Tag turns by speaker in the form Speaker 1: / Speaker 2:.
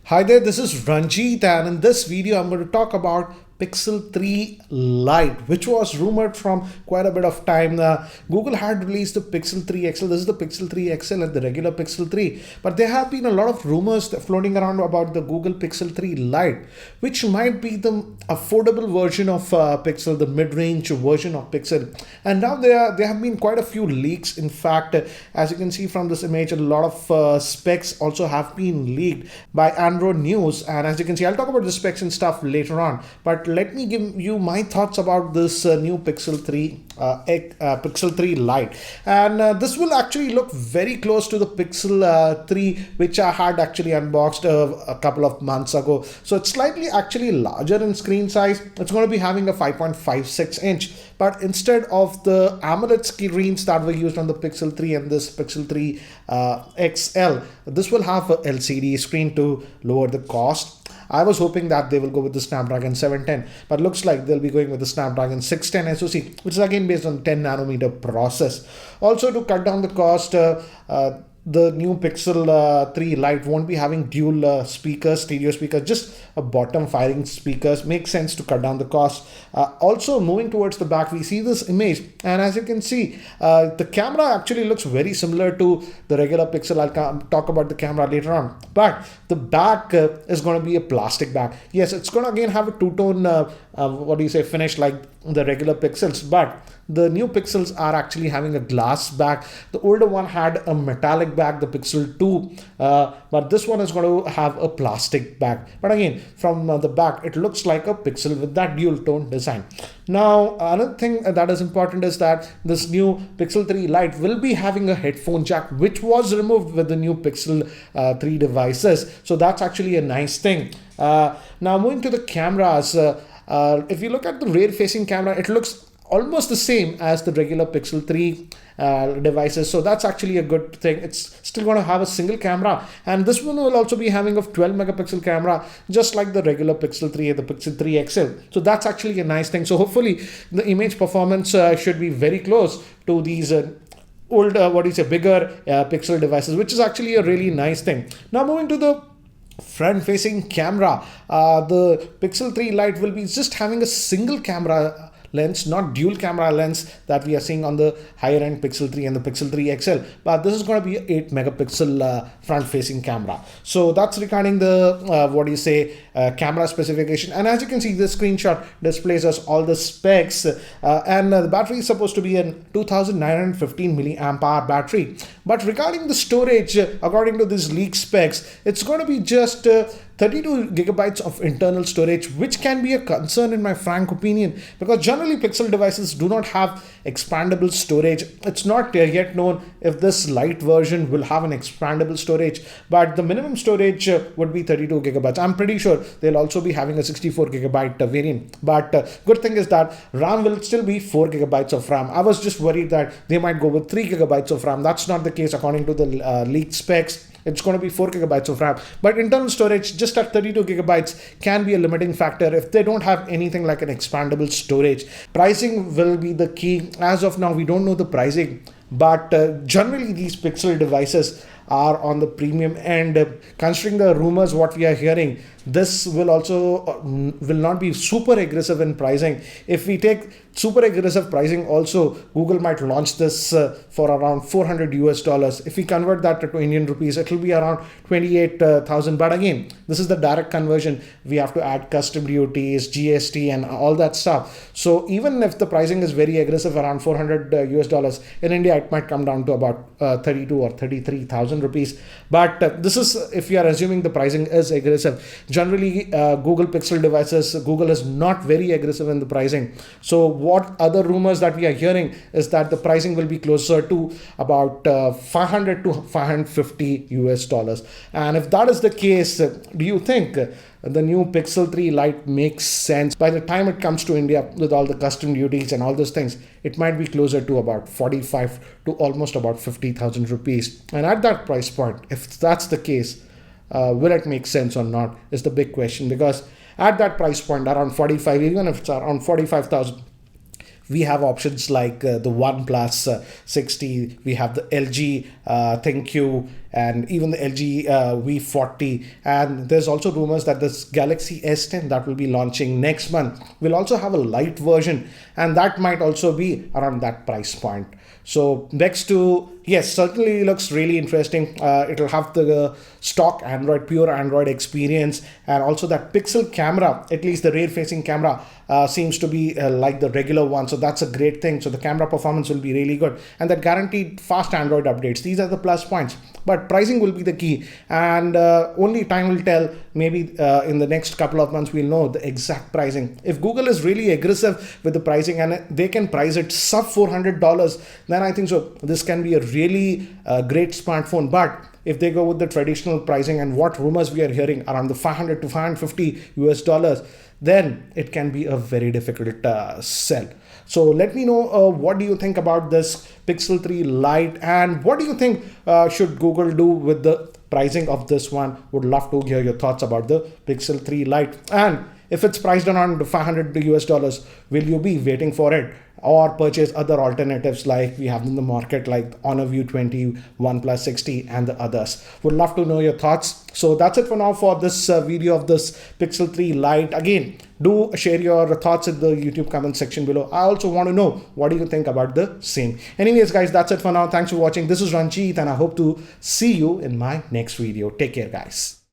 Speaker 1: Hi there, this is Ranjit, and in this video I'm going to talk about Pixel 3 Lite, which was rumored from quite a bit of time. Google had released the Pixel 3 XL. This is the Pixel 3 XL and the regular Pixel 3. But there have been a lot of rumors floating around about the Google Pixel 3 Lite, which might be the affordable version of Pixel, the mid-range version of Pixel. And now there have been quite a few leaks. In fact, as you can see from this image, a lot of specs also have been leaked by Android News. And as you can see, I'll talk about the specs and stuff later on. But let me give you my thoughts about this new Pixel 3 Lite. And this will actually look very close to the Pixel 3, which I had actually unboxed a couple of months ago. So it's slightly actually larger in screen size. It's going to be having a 5.56 inch. But instead of the AMOLED screens that were used on the Pixel 3 and this Pixel 3 XL, this will have a LCD screen to lower the cost. I was hoping that they will go with the Snapdragon 710, but looks like they'll be going with the Snapdragon 610 SoC, which is again based on 10 nanometer process. Also, to cut down the cost, the new Pixel 3 Lite won't be having dual speakers, stereo speakers, just a bottom firing speakers. Makes sense to cut down the cost. Also, moving towards the back, we see this image, and as you can see, the camera actually looks very similar to the regular Pixel. I'll talk about the camera later on, but the back is going to be a plastic back. Yes, it's going to again have a two-tone finish like the regular Pixels, but the new Pixels are actually having a glass back. The older one had a metallic back, the Pixel 2, but this one is going to have a plastic back. But again, from the back, it looks like a Pixel with that dual tone design. Now, another thing that is important is that this new Pixel 3 Lite will be having a headphone jack, which was removed with the new Pixel 3 devices. So that's actually a nice thing. Now, moving to the cameras, if you look at the rear-facing camera, it looks almost the same as the regular Pixel 3 devices. So that's actually a good thing. It's still going to have a single camera, and this one will also be having a 12 megapixel camera, just like the regular Pixel 3 and the Pixel 3 XL. So that's actually a nice thing. So hopefully the image performance should be very close to these old, bigger Pixel devices, which is actually a really nice thing. Now moving to the front-facing camera, the Pixel 3 Lite will be just having a single camera lens, not dual camera lens that we are seeing on the higher end Pixel 3 and the Pixel 3 XL, but this is going to be an 8 megapixel front facing camera. So that's regarding the camera specification. And as you can see, the screenshot displays us all the specs, and the battery is supposed to be a 2915 milliamp hour battery. But regarding the storage, according to these leaked specs, it's going to be just 32 gigabytes of internal storage, which can be a concern in my frank opinion, because generally Pixel devices do not have expandable storage. It's not yet known if this Lite version will have an expandable storage, but the minimum storage would be 32 gigabytes. I'm pretty sure they'll also be having a 64 gigabyte variant, but good thing is that RAM will still be 4 gigabytes of RAM. I was just worried that they might go with 3 gigabytes of RAM. That's not the case according to the leaked specs. It's going to be 4 gigabytes of RAM, but internal storage just at 32 gigabytes can be a limiting factor if they don't have anything like an expandable storage. Pricing will be the key. As of now, we don't know the pricing, but generally these Pixel devices are on the premium end. Considering the rumors, what we are hearing, this will also will not be super aggressive in pricing. If we take super aggressive pricing, also Google might launch this for around $400. If we convert that to Indian rupees, it will be around 28,000. But again, this is the direct conversion. We have to add custom duties, GST, and all that stuff. So even if the pricing is very aggressive, around $400 in India, it might come down to about 32 or 33,000 rupees. But this is if you are assuming the pricing is aggressive. Generally, Google Pixel devices, Google is not very aggressive in the pricing. So what other rumors that we are hearing is that the pricing will be closer to about $500 to $550. And if that is the case, do you think the new Pixel 3 Lite makes sense? By the time it comes to India with all the custom duties and all those things, it might be closer to about 45 to almost about 50,000 rupees. And at that price point, if that's the case, will it make sense or not is the big question, because at that price point, around 45, even if it's around 45,000, we have options like the OnePlus 60, we have the LG ThinQ, and even the LG V40. And there's also rumors that this Galaxy S10 that will be launching next month will also have a light version, and that might also be around that price point. So next to, yes, certainly looks really interesting. It'll have the stock Android, pure Android experience, and also that Pixel camera, at least the rear facing camera, seems to be like the regular one. So that's a great thing. So the camera performance will be really good, and that guaranteed fast Android updates. These are the plus points, but pricing will be the key, and only time will tell. Maybe in the next couple of months, we'll know the exact pricing. If Google is really aggressive with the pricing and they can price it sub $400, then I think so this can be a really great smartphone. But if they go with the traditional pricing and what rumors we are hearing around the 500 to 550 US dollars, then it can be a very difficult sell. So let me know what do you think about this Pixel 3 Lite, and what do you think should Google do with the pricing of this one? Would love to hear your thoughts about the Pixel 3 Lite. And if it's priced around 500 US dollars, will you be waiting for it or purchase other alternatives like we have in the market, like Honor View 20, OnePlus 60, and the others? Would love to know your thoughts. So that's it for now for this video of this Pixel 3 Lite. Again, do share your thoughts in the YouTube comment section below. I also want to know what do you think about the same. Anyways, guys, that's it for now. Thanks for watching. This is Ranjit, and I hope to see you in my next video. Take care, guys.